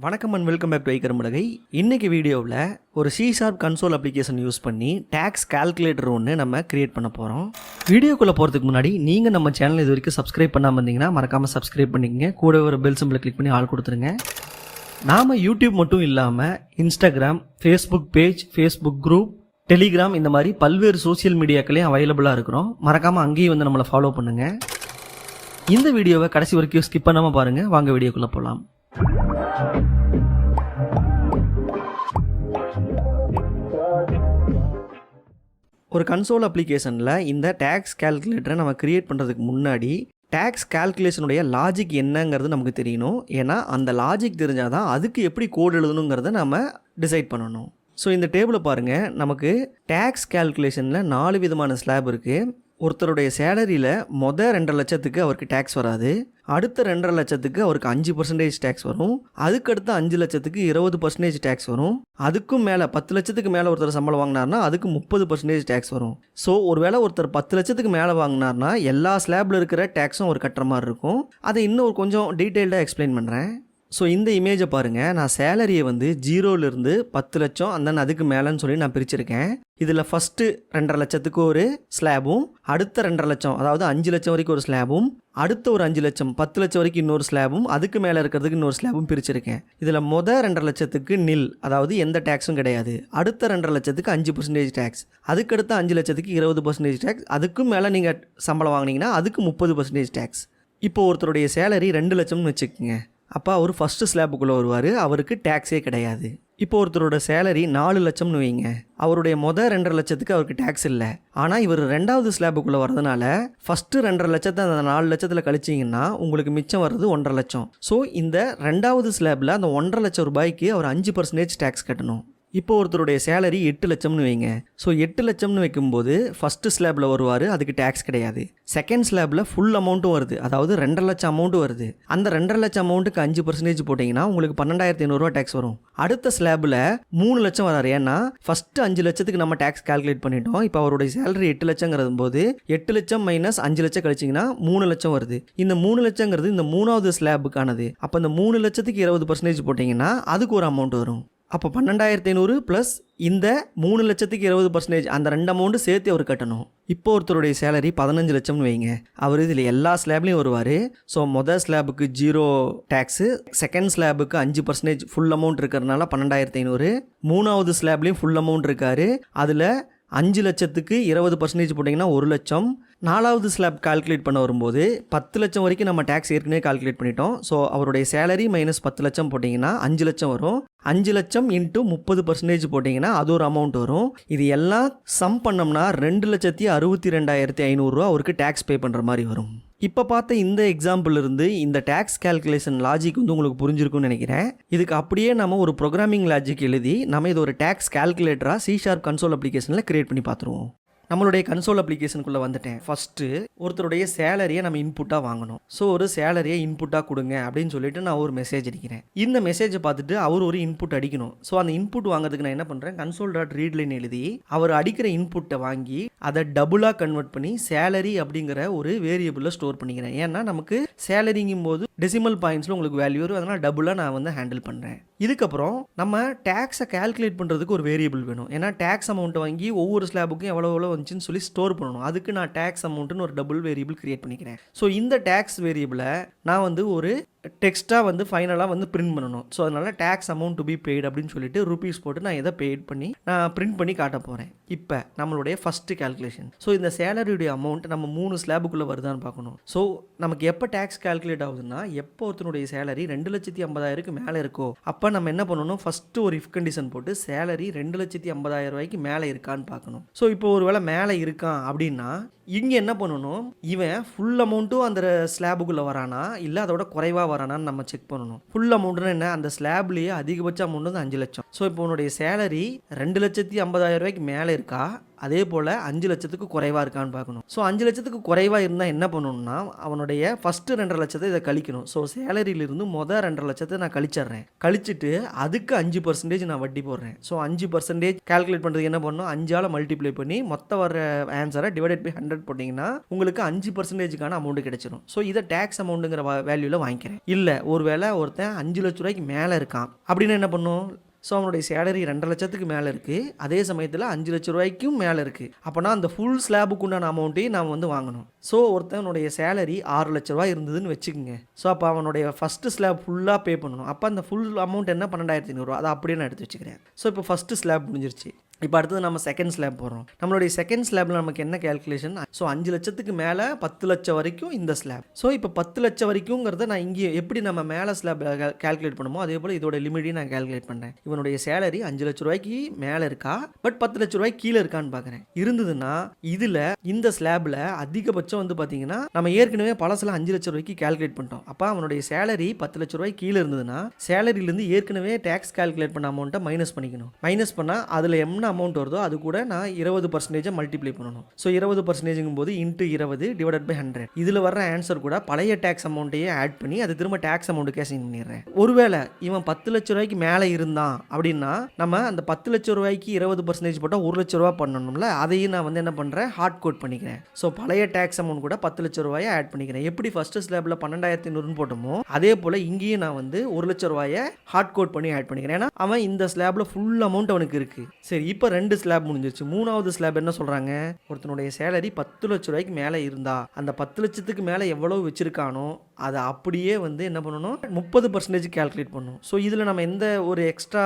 வணக்கம் and welcome back to iKarumpalagai. இன்னைக்கு வீடியோவில் ஒரு C# கன்சோல் அப்ளிகேஷன் யூஸ் பண்ணி டேக்ஸ் கால்குலேட்டர் ஒன்று நம்ம கிரியேட் பண்ண போகிறோம். வீடியோக்குள்ளே போகிறதுக்கு முன்னாடி நீங்கள் நம்ம சேனல் இது வரைக்கும் சப்ஸ்கிரைப் பண்ணாமல் இருந்தீங்கன்னா மறக்காமல் சப்ஸ்கிரைப் பண்ணிக்கங்க. கூட ஒரு பெல் சிம்பிளை கிளிக் பண்ணி ஆள் கொடுத்துருங்க. நாம் யூடியூப் மட்டும் இல்லாமல் Instagram, Facebook page, Facebook group, Telegram இந்த மாதிரி பல்வேறு சோசியல் மீடியாக்களையும் அவைலபிளாக இருக்கிறோம். மறக்காமல் அங்கேயும் வந்து நம்மளை ஃபாலோ பண்ணுங்கள். இந்த வீடியோவை கடைசி வரைக்கும் ஸ்கிப் பண்ணாமல் பாருங்கள். வாங்க வீடியோக்குள்ளே போகலாம். ஒரு கன்சோல் அப்ளிகேஷனில் இந்த டேக்ஸ் கால்குலேட்டரை நம்ம கிரியேட் பண்ணுறதுக்கு முன்னாடி டேக்ஸ் கால்குலேஷனுடைய லாஜிக் என்னங்கிறது நமக்கு தெரியணும். ஏன்னா அந்த லாஜிக் தெரிஞ்சால் தான் அதுக்கு எப்படி கோட் எழுதணுங்கிறத நம்ம டிசைட் பண்ணணும். ஸோ இந்த டேபிளை பாருங்கள், நமக்கு டேக்ஸ் கால்குலேஷனில் 4 விதமான ஸ்லாப் இருக்குது. ஒருத்தருடைய சேலரியில் 2.5 லட்சத்துக்கு அவருக்கு டேக்ஸ் வராது. அடுத்த 2.5 லட்சத்துக்கு அவருக்கு 5% டேக்ஸ் வரும். அதுக்கடுத்து 5 லட்சத்துக்கு 20% டேக்ஸ் வரும். அதுக்கும் மேலே 10 லட்சத்துக்கு மேலே ஒருத்தர் சம்பளம் வாங்கினார்னா அதுக்கு 30% டேக்ஸ் வரும். ஸோ ஒருவேளை ஒருத்தர் 10 லட்சத்துக்கு மேலே வாங்கினார்னா எல்லா ஸ்லாபில் இருக்கிற டேக்ஸும் அவர் கட்டுற மாதிரி இருக்கும். அதை இன்னும் கொஞ்சம் டீட்டெயில்டாக எக்ஸ்பிளைன் பண்ணுறேன். ஸோ இந்த இமேஜை பாருங்கள், நான் சேலரியை வந்து 0லேருந்து 10 லட்சம் அந்த அதுக்கு மேலேன்னு சொல்லி நான் பிரிச்சிருக்கேன். இதில் ஃபஸ்ட்டு 2.5 லட்சத்துக்கு ஒரு ஸ்லாபும், அடுத்த 2.5 லட்சம் அதாவது 5 லட்சம் வரைக்கும் ஒரு ஸ்லாபும், அடுத்த ஒரு 5 லட்சம் 10 லட்சம் வரைக்கும் இன்னொரு ஸ்லாபும், அதுக்கு மேலே இருக்கிறதுக்கு இன்னொரு ஸ்லாபும் பிரிச்சிருக்கேன். இதில் 2.5 லட்சத்துக்கு நில், அதாவது எந்த டேக்ஸும் கிடையாது. அடுத்த 2.5 லட்சத்துக்கு 5% டேக்ஸ், அதுக்கடுத்த 5 லட்சத்துக்கு 20% டேக்ஸ், அதுக்கும் மேலே நீங்கள் சம்பளம் வாங்கினீங்கன்னா அதுக்கு 30% டேக்ஸ். இப்போ ஒருத்தருடைய சேலரி 2 லட்சம்னு வச்சுக்கோங்க. அப்போ அவர் ஃபஸ்ட்டு ஸ்லாப்புக்குள்ளே வருவார், அவருக்கு டேக்ஸே கிடையாது. இப்போ ஒருத்தரோட சேலரி 4 லட்சம்னு வைங்க, அவருடைய 2.5 லட்சத்துக்கு அவருக்கு டேக்ஸ் இல்லை. ஆனால் இவர் 2வது ஸ்லாப்புக்குள்ளே வரதுனால ஃபஸ்ட்டு 2.5 லட்சத்தை அந்த 4 லட்சத்தில் கழிச்சிங்கன்னா உங்களுக்கு மிச்சம் வர்றது 1.5 லட்சம். ஸோ இந்த 2வது ஸ்லாப்பில் அந்த 1.5 லட்சம் ரூபாய்க்கு அவர் 5% டேக்ஸ் கட்டணும். இப்போ ஒருத்தருடைய சேலரி 8 லட்சம்னு வைங்க. ஸோ 8 லட்சம்னு வைக்கும்போது ஃபஸ்ட்டு ஸ்லாபில் வருவார், அதுக்கு டேக்ஸ் கிடையாது. செகண்ட் ஸ்லாபில் ஃபுல் அமௌண்ட்டும் வருது, அதாவது 2.5 லட்சம் அமௌண்ட்டு வருது. அந்த 2.5 லட்சம் அமௌண்ட்டுக்கு 5% போட்டிங்கன்னா உங்களுக்கு 12,500 டேக்ஸ் வரும். அடுத்த ஸ்லாபில் 3 லட்சம் வராரு, ஏன்னா ஃபஸ்ட்டு 5 லட்சத்துக்கு நம்ம டேக்ஸ் கால்குலேட் பண்ணிட்டோம். இப்போ அவருடைய சேலரி 8 லட்சங்கிறது போது 8 லட்சம் மைனஸ் 5 லட்சம் கழிச்சிங்கன்னா 3 லட்சம் வருது. இந்த 3 லட்சங்கிறது இந்த 3வது ஸ்லாபுக்கானது. அப்போ இந்த 3 லட்சத்துக்கு 20% போட்டிங்கன்னா அதுக்கு ஒரு அமௌண்ட் வரும். அப்போ 12,500 ப்ளஸ் இந்த 3 லட்சத்துக்கு 20% அந்த 2 அமௌண்ட்டு சேர்த்து அவர் கட்டணும். இப்போ ஒருத்தருடைய சேலரி 15 லட்சம்னு வைங்க, அவர் இதில் எல்லா ஸ்லாப்லேயும் வருவார். ஸோ மொதல் ஸ்லாபுக்கு 0 டேக்ஸு, செகண்ட் ஸ்லாபுக்கு 5% ஃபுல் அமௌண்ட் இருக்கிறதுனால 12,500, 3வது ஸ்லாப்லேயும் ஃபுல் அமௌண்ட் இருக்கார். அதில் 5 லட்சத்துக்கு 20% போட்டிங்கன்னா 1 லட்சம். 4வது ஸ்லாப் கால்குலேட் பண்ண வரும்போது 10 லட்சம் வரைக்கும் நம்ம டேக்ஸ் ஏற்கனவே கால்குலேட் பண்ணிட்டோம். ஸோ அவருடைய சேலரி மைனஸ் 10 லட்சம் போட்டிங்கன்னா 5 லட்சம் வரும். 5 லட்சம் இன்ட்டு 30% போட்டிங்கன்னா அது ஒரு அமௌண்ட் வரும். இது எல்லாம் சம் பண்ணோம்னா 2,62,500 அவருக்கு டேக்ஸ் பே பண்ணுற மாதிரி வரும். இப்போ பார்த்த இந்த எக்ஸாம்பிள் இருந்து இந்த டேக்ஸ் கால்குலேஷன் லாஜிக் வந்து உங்களுக்கு புரிஞ்சிருக்கும்னு நினைக்கிறேன். இதுக்கு அப்படியே நம்ம ஒரு ப்ரோக்ராமிங் லாஜிக் எழுதி நம்ம இது ஒரு டேக்ஸ் கால்குலேட்டராக C# கன்சோல் அப்ளிகேஷனில் கிரியேட் பண்ணி பார்த்துருவோம். நம்மளுடைய கன்சோல் அப்ளிகேஷனுக்குள்ளே வந்துட்டேன். ஃபஸ்ட்டு ஒருத்தருடைய சேலரியை நம்ம இன்புட்டாக வாங்கணும். ஸோ ஒரு சேலரியை இன்புட்டாக கொடுங்க அப்படின்னு சொல்லிட்டு நான் ஒரு மெசேஜ் அடிக்கிறேன். இந்த மெசேஜை பார்த்துட்டு அவர் ஒரு இன்புட் அடிக்கணும். ஸோ அந்த இன்புட் வாங்குறதுக்கு நான் என்ன பண்ணுறேன், console.readline எழுதி அவர் அடிக்கிற இன்புட்டை வாங்கி அதை டபுளாக கன்வெர்ட் பண்ணி சேலரி அப்படிங்கிற ஒரு வேரியபிளில் ஸ்டோர் பண்ணிக்கிறேன். ஏன்னா நமக்கு சேலரிங்கும் போது டெசிமல் பாயிண்ட்ஸில் உங்களுக்கு வேல்யூ வரும், அதனால் டபுளாக நான் வந்து ஹேண்டில் பண்ணுறேன். இதுக்கப்புறம் நம்ம டேக்ஸை கால்குலேட் பண்ணுறதுக்கு ஒரு வேரியபிள் வேணும். ஏன்னா டேக்ஸ் அமௌண்ட்டை வாங்கி ஒவ்வொரு ஸ்லாபுக்கும் எவ்வளோ வந்துச்சுன்னு சொல்லி ஸ்டோர் பண்ணணும். அதுக்கு நான் டேக்ஸ் அமௌண்ட்டுன்னு ஒரு டபுள் வேரியபிள் கிரியேட் பண்ணிக்கிறேன். ஸோ இந்த டேக்ஸ் வேரியபிளை நான் வந்து ஒரு டெக்ஸ்ட்டாக வந்து ஃபைனலாக வந்து பிரிண்ட் பண்ணணும். ஸோ அதனால் tax amount to be paid அப்படின்னு சொல்லிட்டு ரூபீஸ் போட்டு நான் எதை பெய்ட் பண்ணி நான் பிரிண்ட் பண்ணி காட்ட போகிறேன். இப்போ நம்மளுடைய ஃபஸ்ட்டு கால்குலேஷன். ஸோ இந்த சேலரியுடைய அமௌண்ட் நம்ம 3 ஸ்லாபுக்குள்ளே வருதான்னு பார்க்கணும். ஸோ நமக்கு எப்போ டேக்ஸ் கால்குலேட் ஆகுதுன்னா எப்போ ஒருத்தனுடைய சேலரி 2,50,000 மேலே இருக்கோ அப்போ நம்ம என்ன பண்ணணும், ஃபஸ்ட்டு ஒரு இஃப் கண்டிஷன் போட்டு சேலரி 2,50,000 மேலே இருக்கான்னு பார்க்கணும். ஸோ இப்போ ஒரு வேளை மேலே இருக்கான் அப்படின்னா இங்கே என்ன பண்ணணும், இவன் ஃபுல் அமௌண்ட்டும் அந்த ஸ்லாபுக்குள்ளே வரானா இல்லை அதோட குறைவாக வரானான்னு நம்ம செக் பண்ணணும். ஃபுல் அமௌண்ட்னா என்ன, அந்த ஸ்லாப்லேயே அதிகபட்ச அமௌண்ட் வந்து 5 லட்சம். ஸோ இப்போ உன்னுடைய சேலரி 2,50,000 மேலே இருக்கா அதே போல் 5 லட்சத்துக்கு குறைவாக இருக்கான்னு பார்க்கணும். ஸோ 5 லட்சத்துக்கு குறைவாக இருந்தால் என்ன பண்ணணும்னா அவனுடைய ஃபஸ்ட்டு 2.5 லட்சத்தை இதை கழிக்கணும். ஸோ சேலரியிலிருந்து மொதல் 2.5 லட்சத்தை நான் கழிச்சிட்றேன். கழிச்சிட்டு அதுக்கு 5% நான் வட்டி போடுறேன். ஸோ 5% கால்குலேட் பண்ணுறதுக்கு என்ன பண்ணணும், 5ஆல் மல்டிப்ளை பண்ணி மொத்த வர ஆன்சரை டிவைடட் பை 100 போட்டிங்கன்னா உங்களுக்கு 5%க்கான அமௌண்ட் கிடைச்சிடும். ஸோ இதை டேக்ஸ் அமௌண்ட்டுங்கிற வேல்யூவில் வாங்கிக்கிறேன். இல்லை ஒருவேளை ஒருத்தன் 5 லட்ச ரூபாய்க்கு மேலே இருக்கான் அப்படின்னு என்ன பண்ணும், ஸோ அவனுடைய சேலரி 2.5 லட்சத்துக்கு மேலே இருக்குது, அதே சமயத்தில் 5 லட்ச ரூபாய்க்கும் மேலே இருக்குது. அப்போனா அந்த ஃபுல் ஸ்லாபுக்கு உண்டான அமௌண்ட்டையும் நாம் வந்து வாங்கணும். ஸோ ஒருத்தனுடைய சேலரி 6 லட்ச ரூபா இருந்ததுன்னு வச்சுக்கோங்க. ஸோ அப்போ அவனுடைய ஃபஸ்ட்டு ஸ்லாப் ஃபுல்லாக பே பண்ணணும். அப்போ அந்த ஃபுல் அமௌண்ட் என்ன 12,500 அதை அப்படியே நான் எடுத்து வச்சுக்கிறேன். ஸோ இப்போ ஃபஸ்ட்டு ஸ்லாப் முடிஞ்சிருச்சு. இப்போ அடுத்தது நம்ம செகண்ட் ஸ்லாப் போடுறோம். நம்மளுடைய செகண்ட் ஸ்லாப்பில் நமக்கு என்ன கேல்குலேஷன், ஸோ 5 லட்சத்துக்கு மேலே 10 லட்சம் வரைக்கும் இந்த ஸ்லாப். ஸோ இப்போ 10 லட்சம் வரைக்கும்ங்கிறத நான் இங்கே எப்படி நம்ம மேலே ஸ்லாப் கேல்குலேட் பண்ணுமோ அதே போல் இதோட லிமிட்டையும் நான் கேல்குலேட் பண்ணுறேன். இவனுடைய சேலரி 5 லட்ச ரூபாய்க்கு மேலே இருக்கா, பட் 10 லட்ச ரூபாய்க்கு கீழே இருக்கான்னு பார்க்குறேன். இருந்ததுன்னா இதில் இந்த ஸ்லாபில் அதிகபட்சம் வந்து பார்த்தீங்கன்னா நம்ம ஏற்கனவே பழசில் 5 லட்ச ரூபாய்க்கு கேல்குலேட் பண்ணிட்டோம். அப்போ அவனுடைய சேலரி 10 லட்ச ரூபாய்க்கு கீழே இருந்ததுன்னா சேலரியிலேருந்து ஏற்கனவே டேக்ஸ் கேல்குலேட் பண்ண அமௌண்ட்டை மைனஸ் பண்ணிக்கணும். மைனஸ் பண்ணால் அதில் என்ன அமௌண்ட் வருதோ அது கூட நான் 20% மல்டிப்ளை பண்ணணும். ஸோ 20% போது இன்ட்டு 20 டிவைடட் பை 100. இதில் வர்ற ஆன்சர் கூட பழைய டேக்ஸ் அமௌண்ட்டையே ஆட் பண்ணி அது திரும்ப டேக்ஸ் அமௌண்ட்டுக்கே அசைன் பண்ணிடுறேன். ஒருவேளை இவன் 10 லட்ச ரூபாய்க்கு மேலே இருந்தான் அப்படின்னா நம்ம அந்த 10 லட்ச ரூபாய்க்கு 20% போட்டால் 1 லட்ச ரூபா பண்ணணும்ல, அதையும் நான் வந்து என்ன பண்ணுறேன், ஹார்ட் கோட் பண்ணிக்கிறேன். ஸோ பழைய டேக்ஸ் அமௌண்ட் கூட 10 லட்ச ரூபாயை ஆட் பண்ணிக்கிறேன். எப்படி ஃபர்ஸ்ட் ஸ்லாபில் 12,500 போட்டோமோ அதே போல் இங்கேயும் நான் வந்து 1 லட்ச ரூபாயை ஹார்ட் கோட் பண்ணி ஆட் பண்ணிக்கிறேன். ஏன்னா அவன் இந்த ஸ்லாபில் ஃபுல் அமௌண்ட் அவனுக்கு இருக்குது. சரி, இப்போ 2 ஸ்லாப் முடிஞ்சிருச்சு. 3வது ஸ்லாப் என்ன சொல்றாங்க, ஒருத்தனுடைய சேலரி 10 லட்ச ரூபாய்க்கு மேலே இருந்தா அந்த 10 லட்சத்துக்கு மேலே எவ்வளவு வச்சிருக்கானோ அதை அப்படியே வந்து என்ன பண்ணணும், 30% கால்குலேட் பண்ணணும். ஸோ இதில் நம்ம எந்த ஒரு எக்ஸ்ட்ரா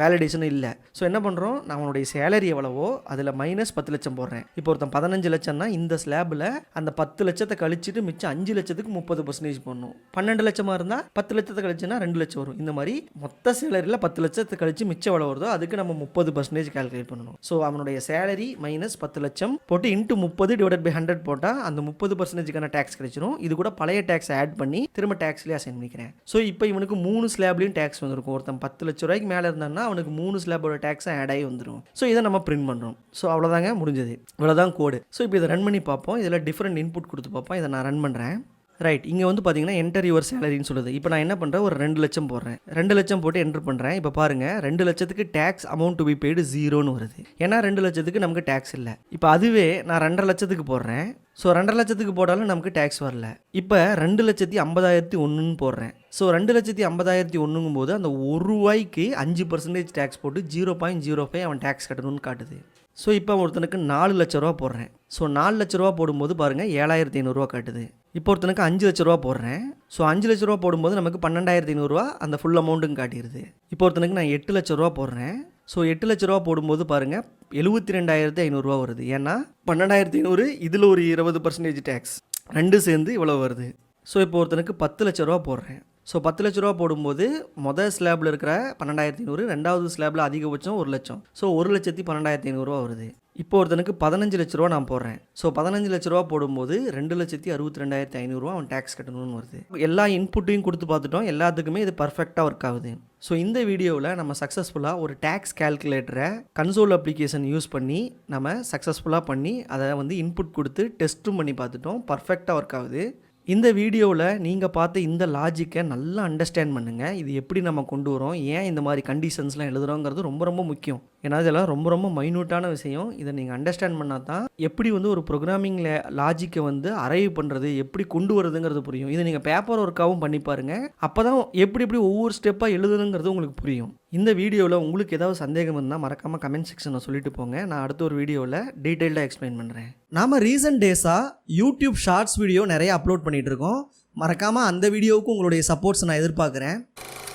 வேலிடேஷனும் இல்லை. ஸோ என்ன பண்ணுறோம், நம்மளுடைய சேலரி எவ்வளவோ அதில் மைனஸ் 10 லட்சம் போடுறேன். இப்போ ஒருத்தன் 15 லட்சம்னா இந்த ஸ்லாபில் அந்த 10 லட்சத்தை கழிச்சிட்டு மிச்சம் 5 லட்சத்துக்கு 30% பண்ணணும். 12 லட்சமாக இருந்தால் 10 லட்சத்தை கழிச்சுன்னா 2 லட்சம் வரும். இந்த மாதிரி மொத்த சேலரியில் 10 லட்சத்தை கழிச்சு மிச்சம் எவ்வளோ வருதோ அதுக்கு நம்ம 30% கால்குலேட் பண்ணணும். ஸோ அவனுடைய சேலரி மைனஸ் 10 லட்சம் போட்டு இன்ட்டு 30 டிவைடட் பை 100 போட்டால் அந்த 30%க்கான டேக்ஸ் கிடைச்சிடும். இது கூட பழைய டேக்ஸ் ஆட் பண்ணி திரும்ப டேக்ஸ்லேயே அசைன் பண்ணிக்கிறேன். ஸோ இப்போ இவனுக்கு 3 ஸ்லாப்லையும் டேக்ஸ் வந்துருக்கும். ஒருத்தன் 10 லட்ச ரூபாய்க்கு மேலே இருந்தான்னா அவனுக்கு 3 ஸ்லாபோட டேக்ஸ் ஆட் ஆகி வந்துடும். ஸோ இதை நம்ம பிரிண்ட் பண்ணுறோம். ஸோ அவ்வளோதாங்க, முடிஞ்சது. இவ்வளோதான் கோடு. ஸோ இப்போ இதை ரன் பண்ணி பார்ப்போம். இதில் டிஃப்ரெண்ட் இன்புட் கொடுத்து பார்ப்போம். இதை நான் ரன் பண்ணுறேன். ரைட், இங்கே வந்து பார்த்தீங்கன்னா என்டர் யுவர் சேலரின்னு சொல்லுது. இப்போ நான் என்ன பண்ணுறேன், ஒரு 2 லட்சம் போடுறேன். 2 லட்சம் போட்டு என்டர் பண்ணுறேன். இப்போ பாருங்கள் 2 லட்சத்துக்கு tax amount to be paid 0ன்னு வருது. ஏன்னா 2 லட்சத்துக்கு நமக்கு டேக்ஸ் இல்லை. இப்போ அதுவே நான் 2.5 லட்சத்துக்கு போடுறேன். ஸோ 2.5 லட்சத்துக்கு போட்டாலும் நமக்கு டேக்ஸ் வரல. இப்போ 2,50,001ன்னு போடுறேன். ஸோ 2,50,001ங்கும் போது அந்த ₹1 5% டேக்ஸ் போட்டு 0.05 அவன் டேக்ஸ் கட்டணும்னு காட்டுது. ஸோ இப்போ ஒருத்தனுக்கு 4 லட்ச ரூபா போடுறேன். ஸோ 4 லட்ச ரூபா போடும்போது பாருங்கள் 7,500 காட்டுது. இப்போ ஒருத்தனுக்கு 5 லட்ச ரூபா போடுறேன். ஸோ 5 லட்ச ரூபா போடும்போது நமக்கு 12,500 அந்த ஃபுல் அமௌண்ட்டுன்னு காட்டிடுது. இப்போ ஒருத்தனுக்கு நான் 8 லட்ச ரூபா போடுறேன். ஸோ 8 லட்ச ரூபா போடும்போது பாருங்கள் 72,500 வருது. ஏன்னா 12,500 இதில் ஒரு 20% டேக்ஸ் ரெண்டு சேர்ந்து இவ்வளோ வருது. ஸோ இப்போ ஒருத்தனுக்கு 10 லட்ச ரூபா போடுறேன். ஸோ 10 லட்ச ரூபா போடும்போது மொதல் ஸ்லாபில் இருக்கிற 12,500, ரெண்டாவது ஸ்லாபில் அதிகபட்சம் 1 லட்சம். ஸோ 1,12,500 வருது. இப்போ ஒருத்தனுக்கு 15 லட்ச ரூபா நான் போடுறேன். ஸோ 15 லட்ச ரூபா போடும்போது 2,62,500 அவன் டேக்ஸ் கட்டணும்னு வருது. எல்லா இன்புட்டையும் கொடுத்து பார்த்துட்டோம். எல்லாத்துக்குமே இது பர்ஃபெக்டாக ஒர்க் ஆகுது. ஸோ இந்த வீடியோவில் நம்ம சக்ஸஸ்ஃபுல்லாக ஒரு டேக்ஸ் கேல்குலேட்டரை கன்சோல் அப்ளிகேஷன் யூஸ் பண்ணி நம்ம சக்ஸஸ்ஃபுல்லாக பண்ணி அதை வந்து இன்புட் கொடுத்து டெஸ்ட்டும் பண்ணி பார்த்துட்டோம். பர்ஃபெக்டாக ஒர்க் ஆகுது. இந்த வீடியோவில் நீங்கள் பார்த்த இந்த லாஜிக்கை நல்லா அண்டர்ஸ்டாண்ட் பண்ணுங்கள். இது எப்படி நம்ம கொண்டு வரோம், ஏன் இந்த மாதிரி கண்டிஷன்ஸ்லாம் எழுதுகிறோங்கிறது ரொம்ப ரொம்ப முக்கியம். ஏன்னா இதெல்லாம் ரொம்ப ரொம்ப மைன்யூட்டான விஷயம். இதை நீங்கள் அண்டர்ஸ்டாண்ட் பண்ணால் தான் எப்படி வந்து ஒரு ப்ரோக்ராமிங் லாஜிக்கை வந்து அரைவ் பண்ணுறது, எப்படி கொண்டு வரதுங்கிறது புரியும். இதை நீங்கள் பேப்பர் ஒர்க்காகவும் பண்ணி பாருங்கள். அப்போ தான் எப்படி எப்படி ஒவ்வொரு ஸ்டெப்பாக எழுதுணுங்கிறது உங்களுக்கு புரியும். இந்த வீடியோவில் உங்களுக்கு ஏதாவது சந்தேகம் இருந்தால் மறக்காமல் கமெண்ட் செக்ஷனில் சொல்லிட்டு போங்க. நான் அடுத்த ஒரு வீடியோவில் டீட்டெயில்டாக எக்ஸ்பிளைன் பண்ணுறேன். நாம் ரீசன்ட் டேஸாக யூடியூப் ஷார்ட்ஸ் வீடியோ நிறைய அப்லோட் பண்ணிகிட்டு இருக்கோம். மறக்காமல் அந்த வீடியோவுக்கு உங்களுடைய சப்போர்ட்ஸ் நான் எதிர்பார்க்குறேன்.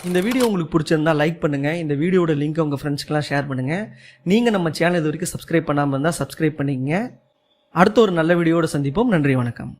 இந்த வீடியோ உங்களுக்கு பிடிச்சிருந்தால் லைக் பண்ணுங்கள். இந்த வீடியோட லிங்க்கை உங்கள் ஃப்ரெண்ட்ஸ்க்கெலாம் ஷேர் பண்ணுங்கள். நீங்கள் நம்ம சேனல் இது வரைக்கும் சப்ஸ்கிரைப் பண்ணாமல் இருந்தால் சப்ஸ்கிரைப் பண்ணிக்கங்க. அடுத்த ஒரு நல்ல வீடியோவோட சந்திப்போம். நன்றி, வணக்கம்.